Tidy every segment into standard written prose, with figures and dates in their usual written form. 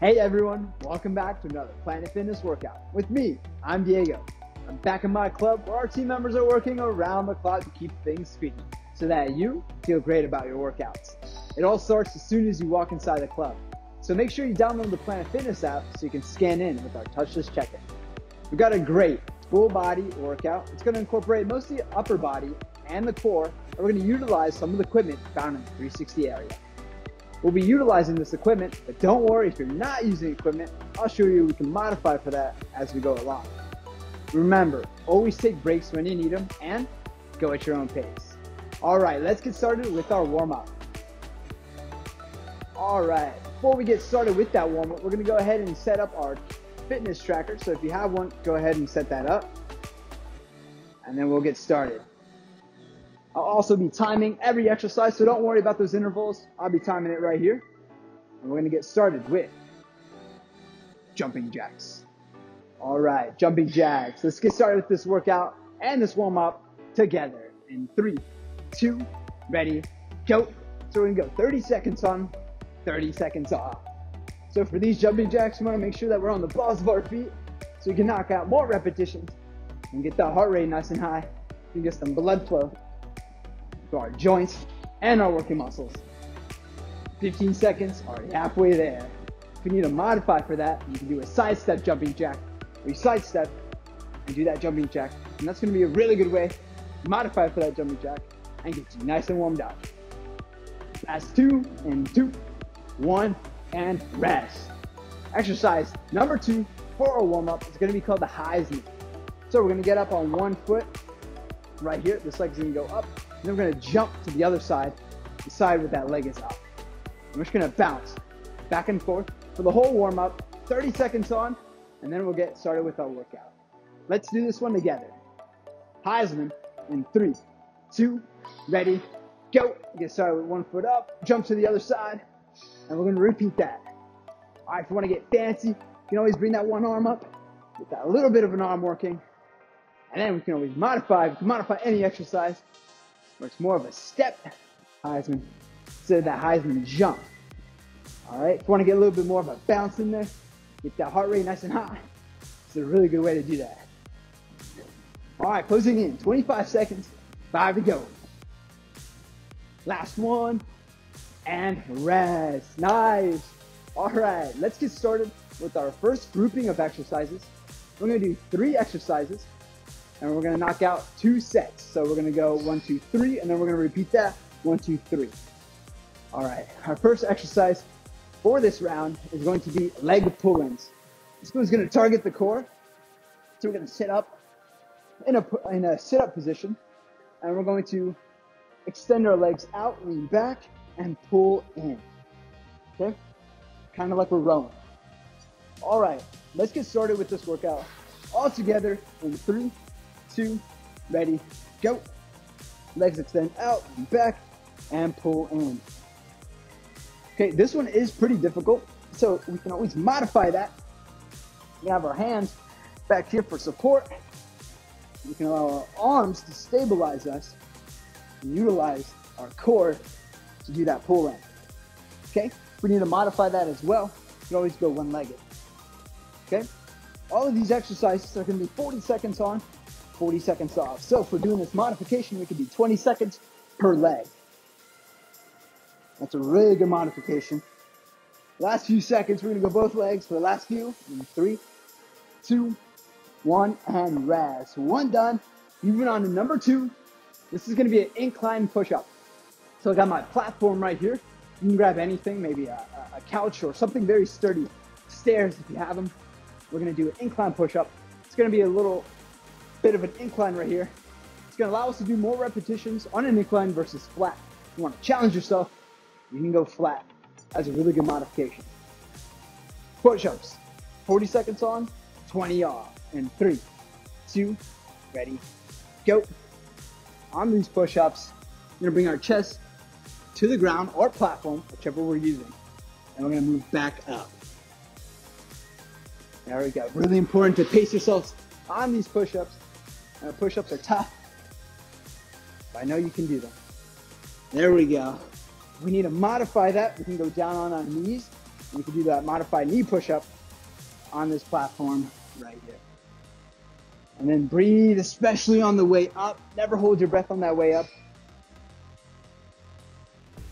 Hey everyone, welcome back to another Planet Fitness workout. With me, I'm Diego. I'm back in my club where our team members are working around the clock to keep things speedy so that you feel great about your workouts. It all starts as soon as you walk inside the club. So make sure you download the Planet Fitness app so you can scan in with our touchless check-in. We've got a great full body workout. It's going to incorporate mostly upper body and the core, and we're going to utilize some of the equipment found in the 360 area. We'll be utilizing this equipment, but don't worry if you're not using equipment, I'll show you we can modify for that as we go along. Remember, always take breaks when you need them and go at your own pace. All right, let's get started with our warm-up. All right, before we get started with that warm-up, we're gonna go ahead and set up our fitness tracker. So if you have one, go ahead and set that up, and then we'll get started. I'll also be timing every exercise, so don't worry about those intervals. I'll be timing it right here. And we're gonna get started with jumping jacks. All right, jumping jacks. Let's get started with this workout and this warm up together. In 3, 2, ready, go. So we're gonna go 30 seconds on, 30 seconds off. So for these jumping jacks, we wanna make sure that we're on the balls of our feet so you can knock out more repetitions and get that heart rate nice and high. You can get some blood flow to our joints and our working muscles. 15 seconds, already halfway there. If you need to modify for that, you can do a side step jumping jack, where you side step and do that jumping jack. And that's gonna be a really good way to modify for that jumping jack and get you nice and warmed up. Last 2 and 2, 1, and rest. Exercise number 2 for our warm up is gonna be called the Heismans. So we're gonna get up on one foot right here. This leg's gonna go up. And then we're gonna jump to the other side, the side where that leg is up. And we're just gonna bounce back and forth for the whole warm up, 30 seconds on, and then we'll get started with our workout. Let's do this one together. Heisman in 3, 2, ready, go. Get started with one foot up, jump to the other side, and we're gonna repeat that. All right, if you wanna get fancy, you can always bring that one arm up, get that little bit of an arm working, and then we can always modify any exercise where it's more of a step Heisman instead of that Heisman jump. All right, if you want to get a little bit more of a bounce in there, get that heart rate nice and high. It's a really good way to do that. All right, closing in, 25 seconds, 5 to go. Last one, and rest. Nice. All right, let's get started with our first grouping of exercises. We're gonna do 3 exercises, and we're gonna knock out 2 sets. So we're gonna go 1, 2, 3, and then we're gonna repeat that, 1, 2, 3. All right, our first exercise for this round is going to be leg pull-ins. This one's gonna target the core. So we're gonna sit up in a sit-up position, and we're going to extend our legs out, lean back, and pull in, okay? Kind of like we're rowing. All right, let's get started with this workout all together in 3, 2, ready, go. Legs extend out and back and pull in. Okay, this one is pretty difficult, so we can always modify that. We have our hands back here for support. We can allow our arms to stabilize us and utilize our core to do that pull in. Okay, if we need to modify that as well, you can always go one-legged. Okay, all of these exercises are going to be 40 seconds on, 40 seconds off. So if we're doing this modification, we could do 20 seconds per leg. That's a really good modification. Last few seconds, we're gonna go both legs for the last few. In 3, 2, 1, and rest. 1 done. Moving on to number 2. This is gonna be an incline push-up. So I got my platform right here. You can grab anything, maybe a couch or something very sturdy. Stairs if you have them. We're gonna do an incline push-up. It's gonna be a little bit of an incline right here. It's gonna allow us to do more repetitions on an incline versus flat. If you wanna challenge yourself, you can go flat. That's a really good modification. Push-ups, 40 seconds on, 20 off. In 3, 2, ready, go. On these push-ups, we're gonna bring our chest to the ground or platform, whichever we're using. And we're gonna move back up. There we go. Really important to pace yourselves on these push-ups. Push-ups are tough, but I know you can do them. There we go. We need to modify that. We can go down on our knees And you can do that modified knee push-up on this platform right here. And then breathe, especially on the way up. Never hold your breath on that way up.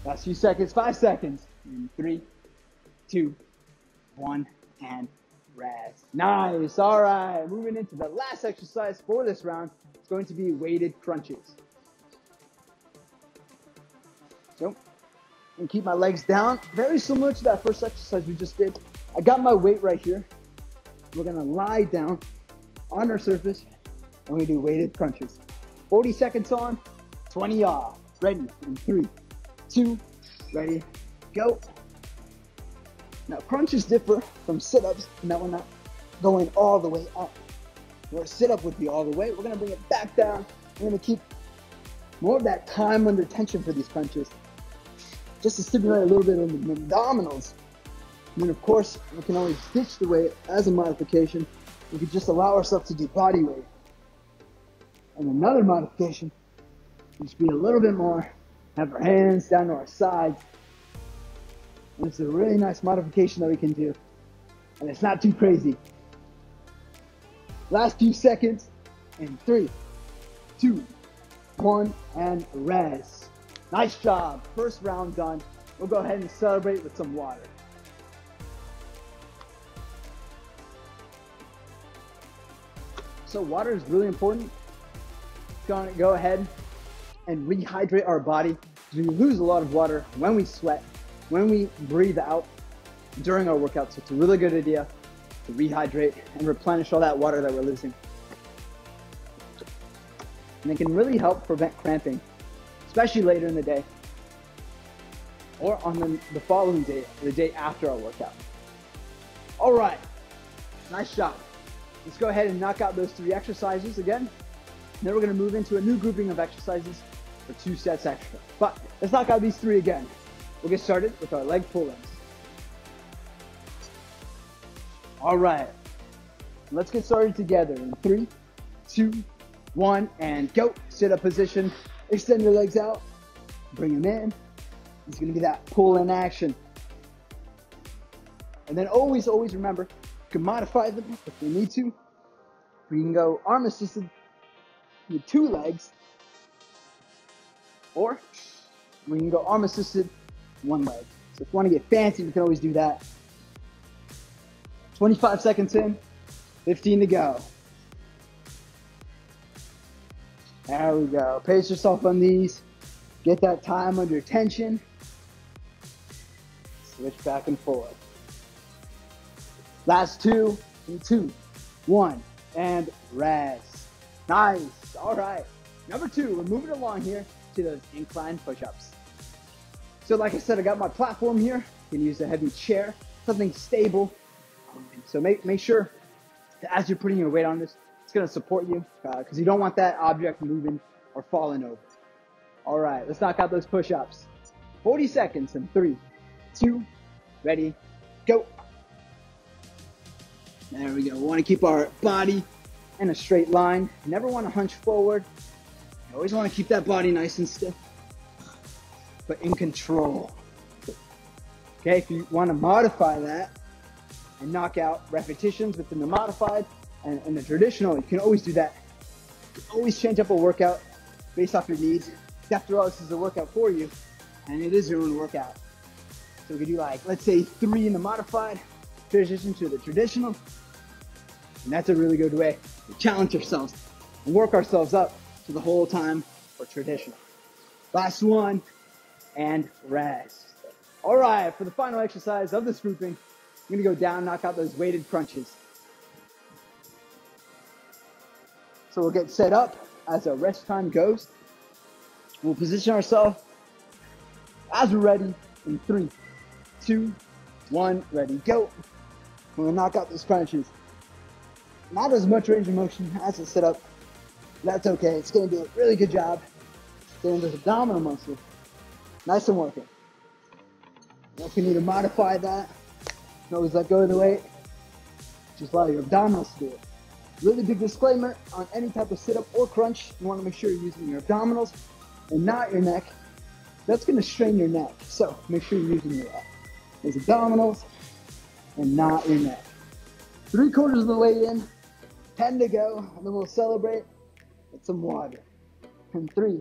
Last few seconds, 5 seconds. In 3, 2, 1, and rest. Nice. All right. Moving into the last exercise for this round. It's going to be weighted crunches. So, I'm going to keep my legs down. Very similar to that first exercise we just did. I got my weight right here. We're going to lie down on our surface, and we do weighted crunches. 40 seconds on, 20 off. Ready? In 3, 2, ready, go. Now, crunches differ from sit-ups in that we're not going all the way up. Where a sit-up would be all the way, we're going to bring it back down. We're going to keep more of that time under tension for these crunches, just to stimulate a little bit of the abdominals. And then, of course, we can always ditch the weight as a modification. We could just allow ourselves to do body weight. And another modification would just be a little bit more, have our hands down to our sides. And it's a really nice modification that we can do. And it's not too crazy. Last few seconds in 3, 2, 1, and rest. Nice job. First round done. We'll go ahead and celebrate with some water. So water is really important. Go ahead and rehydrate our body. We lose a lot of water when we sweat, when we breathe out during our workout. So it's a really good idea to rehydrate and replenish all that water that we're losing. And it can really help prevent cramping, especially later in the day or on the following day, or the day after our workout. All right, nice job. Let's go ahead and knock out those 3 exercises again. And then we're going to move into a new grouping of exercises for 2 sets extra. But let's knock out these 3 again. We'll get started with our leg pull-ins. All right, let's get started together in 3, 2, 1, and go. Sit up position, extend your legs out, bring them in. It's going to be that pull-in action. And then always remember, you can modify them if you need to. We can go arm assisted with 2 legs, or we can go arm assisted 1 leg. So if you want to get fancy, we can always do that. 25 seconds in, 15 to go. There we go. Pace yourself on these. Get that time under tension. Switch back and forth. Last 2, in 2, 1, and rest. Nice. All right. Number 2, we're moving along here to those incline push-ups. So like I said, I got my platform here. You can use a heavy chair, something stable. So make sure that as you're putting your weight on this, it's going to support you because you don't want that object moving or falling over. All right, let's knock out those push-ups. 40 seconds in 3, 2, ready, go. There we go. We want to keep our body in a straight line. You never want to hunch forward. You always want to keep that body nice and stiff, but in control. Okay, if you want to modify that and knock out repetitions within the modified and the traditional, you can always do that. You can always change up a workout based off your needs. After all, this is a workout for you, and it is your own workout. So we could do like, let's say 3 in the modified, transition to the traditional. And that's a really good way to challenge ourselves and work ourselves up to the whole time for traditional. Last 1, and rest. All right, for the final exercise of this grouping, I'm gonna go down, knock out those weighted crunches. So we'll get set up as our rest time goes. We'll position ourselves as we're ready in 3, 2, 1, ready, go. We're gonna knock out those crunches. Not as much range of motion as a sit-up. That's okay. It's gonna do a really good job getting those abdominal muscles nice and working. If you need to modify that, you can always let go of the weight. Just allow your abdominals to do it. Really big disclaimer on any type of sit-up or crunch. You want to make sure you're using your abdominals and not your neck. That's going to strain your neck. So make sure you're using your those abdominals and not your neck. 3/4 of the way in, 10 to go, and then we'll celebrate with some water. And 3,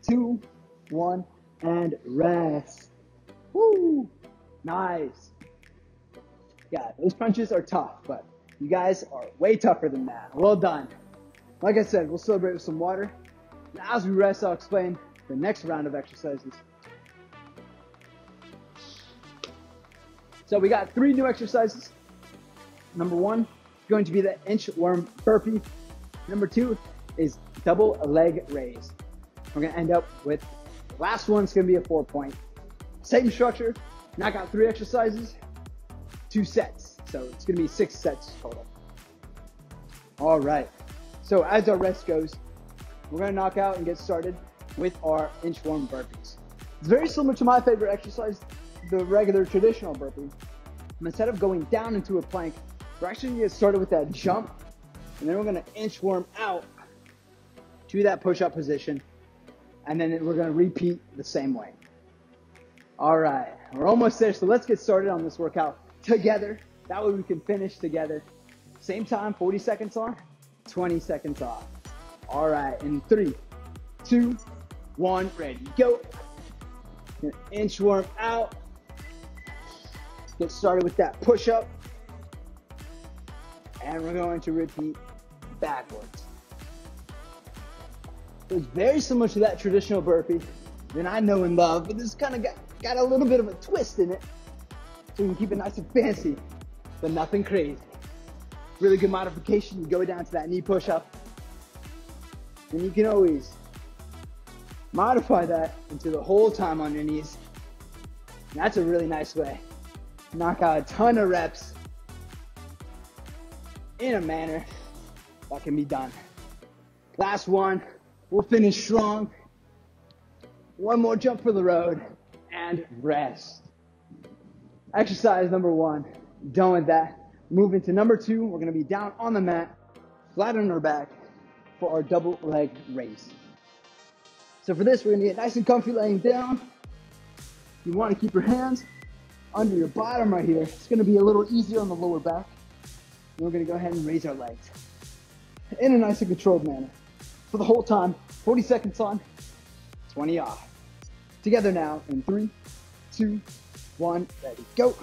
2, 1, and rest. Woo! Nice. Yeah, those punches are tough, but you guys are way tougher than that. Well done. Like I said, we'll celebrate with some water. Now as we rest, I'll explain the next round of exercises. So we got 3 new exercises. Number 1 is going to be the Inchworm Burpee. Number 2 is double leg raise. We're going to end up with, the last one's going to be a 4-point. Same structure, knock out 3 exercises, 2 sets. So it's going to be 6 sets total. All right. So as our rest goes, we're going to knock out and get started with our Inchworm Burpees. It's very similar to my favorite exercise, the regular traditional burpee. Instead of going down into a plank, we're actually going to get started with that jump, and then we're going to inchworm out to that push-up position, and then we're going to repeat the same way. All right, we're almost there, so let's get started on this workout together. That way we can finish together. Same time, 40 seconds on, 20 seconds off. All right, in 3, 2, 1, ready, go. Inchworm out. Get started with that push-up. And we're going to repeat backwards. It's very similar to that traditional burpee that I know and love, but this kind of got a little bit of a twist in it. So we can keep it nice and fancy, but nothing crazy. Really good modification. You go down to that knee push-up. And you can always modify that into the whole time on your knees. And that's a really nice way to knock out a ton of reps in a manner that can be done. Last one, we'll finish strong. One more jump for the road and rest. Exercise number 1, done with that. Moving to number 2, we're gonna be down on the mat, flat on our back for our double leg raise. So for this, we're gonna get nice and comfy laying down. You wanna keep your hands under your bottom right here. It's gonna be a little easier on the lower back. And we're gonna go ahead and raise our legs in a nice and controlled manner. For the whole time, 40 seconds on, 20 off. Together now in 3, 2, 1, ready, go.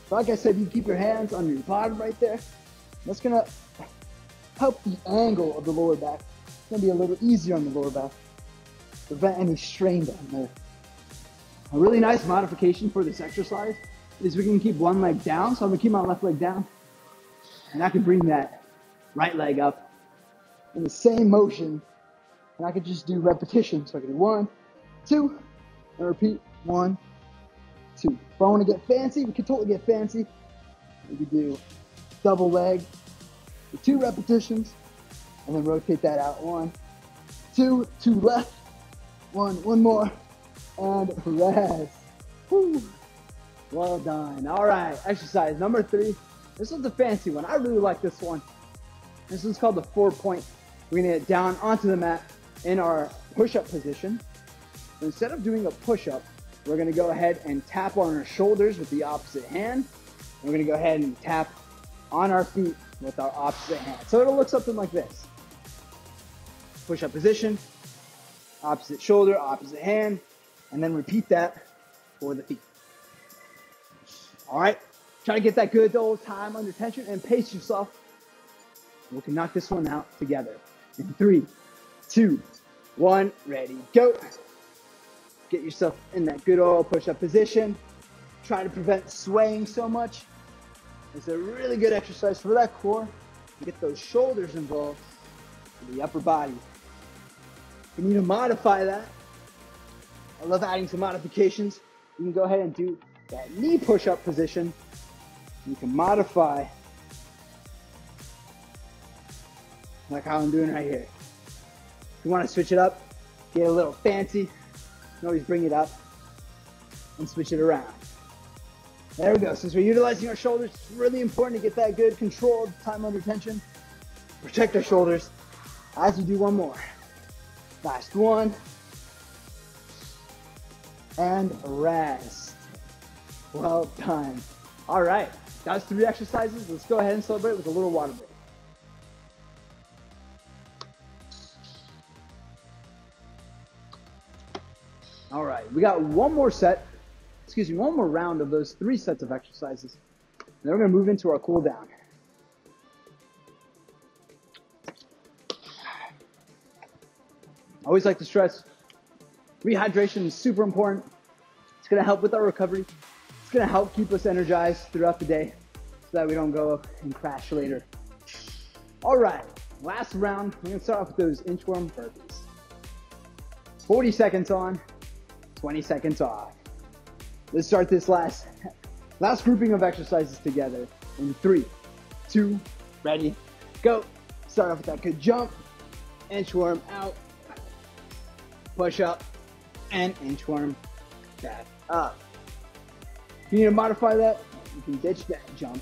Like I said, you keep your hands under your bottom right there. That's gonna help the angle of the lower back. It's gonna be a little easier on the lower back. Prevent any strain down there. A really nice modification for this exercise is we can keep one leg down. So I'm gonna keep my left leg down, and I can bring that right leg up in the same motion, and I could just do repetitions. So I can do 1, 2, and repeat 1, 2. If I want to get fancy, we can totally get fancy. We could do double leg for 2 repetitions, and then rotate that out. 1, 2, 2 left, 1 more, and rest. Woo. Well done. All right, exercise number 3. This one's a fancy one. I really like this one. This one's called the 4-point. We're gonna get down onto the mat in our push-up position. Instead of doing a push-up, we're gonna go ahead and tap on our shoulders with the opposite hand. And we're gonna go ahead and tap on our feet with our opposite hand. So it'll look something like this. Push-up position, opposite shoulder, opposite hand, and then repeat that for the feet. All right, try to get that good old time under tension and pace yourself. We can knock this one out together. In 3, 2, 1, ready, go. Get yourself in that good old push-up position. Try to prevent swaying so much. It's a really good exercise for that core. Get those shoulders involved in the upper body. You need to modify that. I love adding some modifications. You can go ahead and do that knee push-up position. You can modify like how I'm doing right here. If you want to switch it up, get a little fancy, you can always bring it up and switch it around. There we go. Since we're utilizing our shoulders, it's really important to get that good controlled time under tension. Protect our shoulders as we do one more. Last one. And rest. Well done. All right. That's 3 exercises. Let's go ahead and celebrate with a little water break. All right, we got one more round of those 3 sets of exercises. And then we're gonna move into our cool down. I always like to stress, rehydration is super important. It's gonna help with our recovery. It's gonna help keep us energized throughout the day so that we don't go and crash later. All right, last round, we're gonna start off with those inchworm burpees. 40 seconds on, 20 seconds off. Let's start this last grouping of exercises together in 3, 2, ready, go. Start off with that good jump, inchworm out, push up, and inchworm back up. If you need to modify that, you can ditch that jump.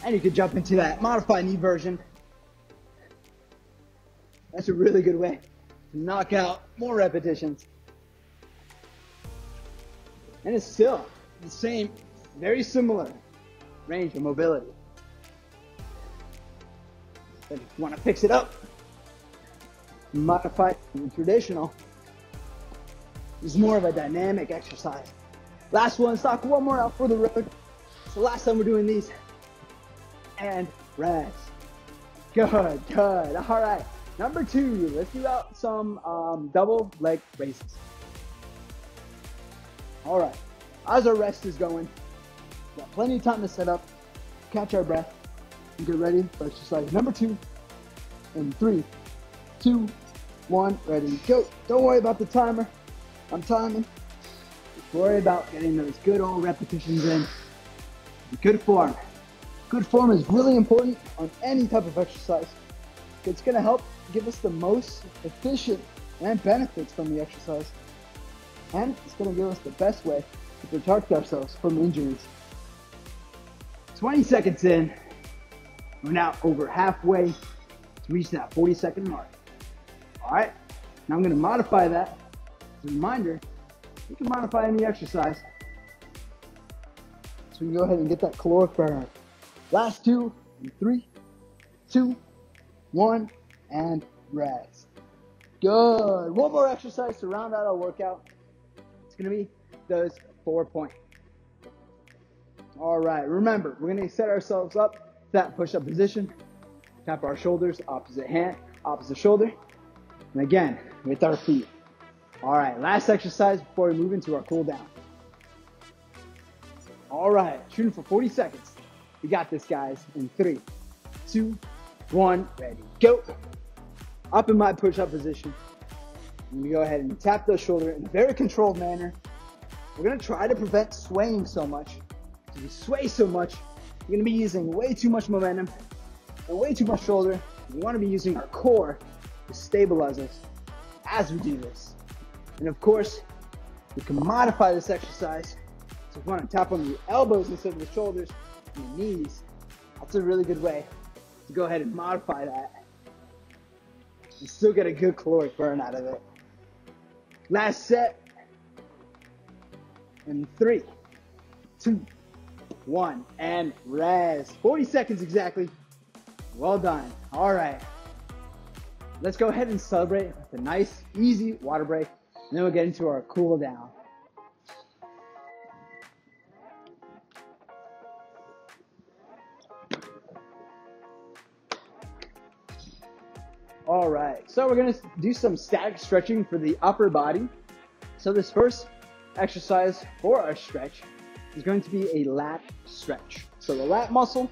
And you can jump into that modified knee version. That's a really good way to knock out more repetitions. And it's still the same, very similar range of mobility. But if you want to fix it up, modify and traditional is more of a dynamic exercise. Last one, let's knock one more out for the road. It's the last time we're doing these. And rest. Good. All right. Number 2, let's do out some double leg raises. All right. As our rest is going, we've got plenty of time to set up, catch our breath, and get ready for exercise number 2 in 3, 2, 1, ready, go. Don't worry about the timer. I'm timing. Just worry about getting those good old repetitions in. Good form. Good form is really important on any type of exercise. It's going to help give us the most efficient and benefits from the exercise. And it's going to give us the best way to protect ourselves from injuries. 20 seconds in. We're now over halfway to reach that 40-second mark. All right, now I'm going to modify that. As a reminder, you can modify any exercise. So we can go ahead and get that caloric burn. Last 2, in 3, 2, 1, and rest. Good. One more exercise to round out our workout. It's going to be those 4-point. All right, remember, we're going to set ourselves up that push-up position. Tap our shoulders, opposite hand, opposite shoulder. And again, with our feet. All right, last exercise before we move into our cool down. All right, shooting for 40 seconds. We got this, guys, in 3, 2, 1, ready, go. Up in my push-up position. I'm gonna go ahead and tap the shoulder in a very controlled manner. We're gonna try to prevent swaying so much. If you sway so much, you're gonna be using way too much momentum and way too much shoulder. We wanna be using our core to stabilize us as we do this. And of course, we can modify this exercise. So if you want to tap on the elbows instead of the shoulders and the knees, that's a really good way to go ahead and modify that. You still get a good caloric burn out of it. Last set in 3, 2, 1, and rest. 40 seconds exactly. Well done. All right. Let's go ahead and celebrate with a nice, easy water break, and then we'll get into our cool down. All right, so we're gonna do some static stretching for the upper body. So this first exercise for our stretch is going to be a lat stretch. So the lat muscle,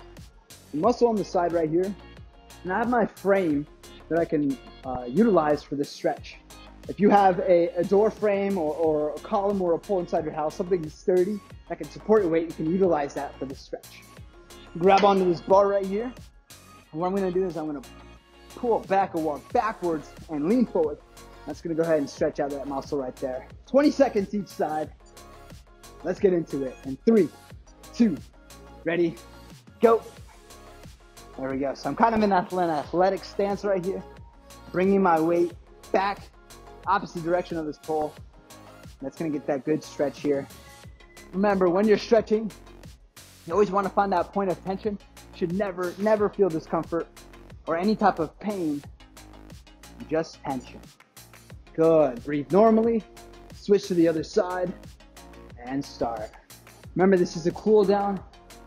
the muscle on the side right here, and I have my frame that I can utilize for this stretch. If you have a door frame or a column or a pole inside your house, something sturdy that can support your weight, you can utilize that for this stretch. Grab onto this bar right here, and what I'm gonna do is I'm gonna pull back or walk backwards and lean forward. That's gonna go ahead and stretch out that muscle right there. 20 seconds each side. Let's get into it. In 3, 2, ready, go. There we go. So I'm kind of in an athletic stance right here, bringing my weight back, opposite direction of this pole. That's gonna get that good stretch here. Remember, when you're stretching, You always want to find that point of tension. Should never feel discomfort or any type of pain, just tension. Good, breathe normally, switch to the other side, and start. Remember, this is a cool down,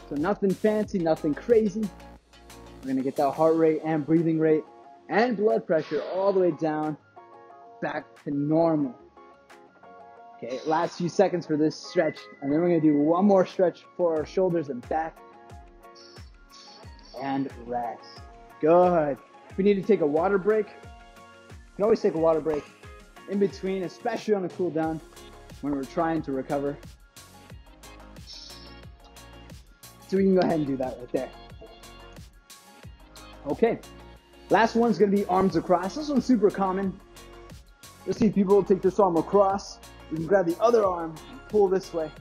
so nothing fancy, nothing crazy. We're gonna get that heart rate and breathing rate and blood pressure all the way down, back to normal. Okay, last few seconds for this stretch, and then we're gonna do one more stretch for our shoulders and back, and rest. Good. If we need to take a water break, you can always take a water break in between, especially on a cool down when we're trying to recover. So we can go ahead and do that right there. Okay, last one's gonna be arms across. This one's super common. You'll see people take this arm across. You can grab the other arm and pull this way.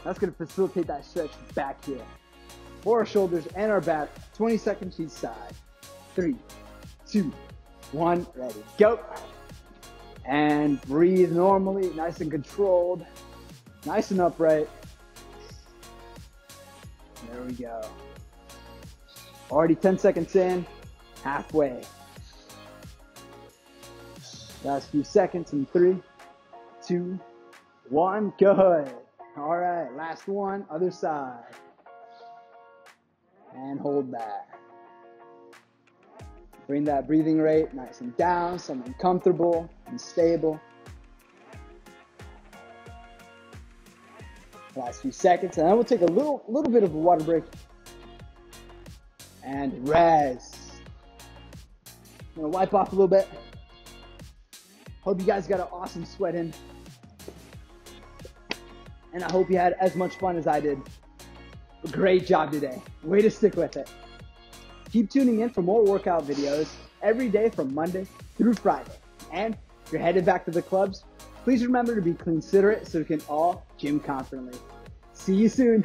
That's gonna facilitate that stretch back here. For our shoulders and our back, 20 seconds each side. 3, 2, 1, ready, go. And breathe normally, nice and controlled, nice and upright. There we go. Already 10 seconds in, halfway. Last few seconds in 3, 2, 1, good. All right, last one, other side. And hold that. Bring that breathing rate nice and down, something comfortable and stable. Last few seconds, and then we'll take a little bit of a water break. And rest. I'm gonna wipe off a little bit. Hope you guys got an awesome sweat in. And I hope you had as much fun as I did. Great job today. Way to stick with it. Keep tuning in for more workout videos every day from Monday through Friday. And if you're headed back to the clubs, please remember to be considerate so we can all gym confidently. See you soon.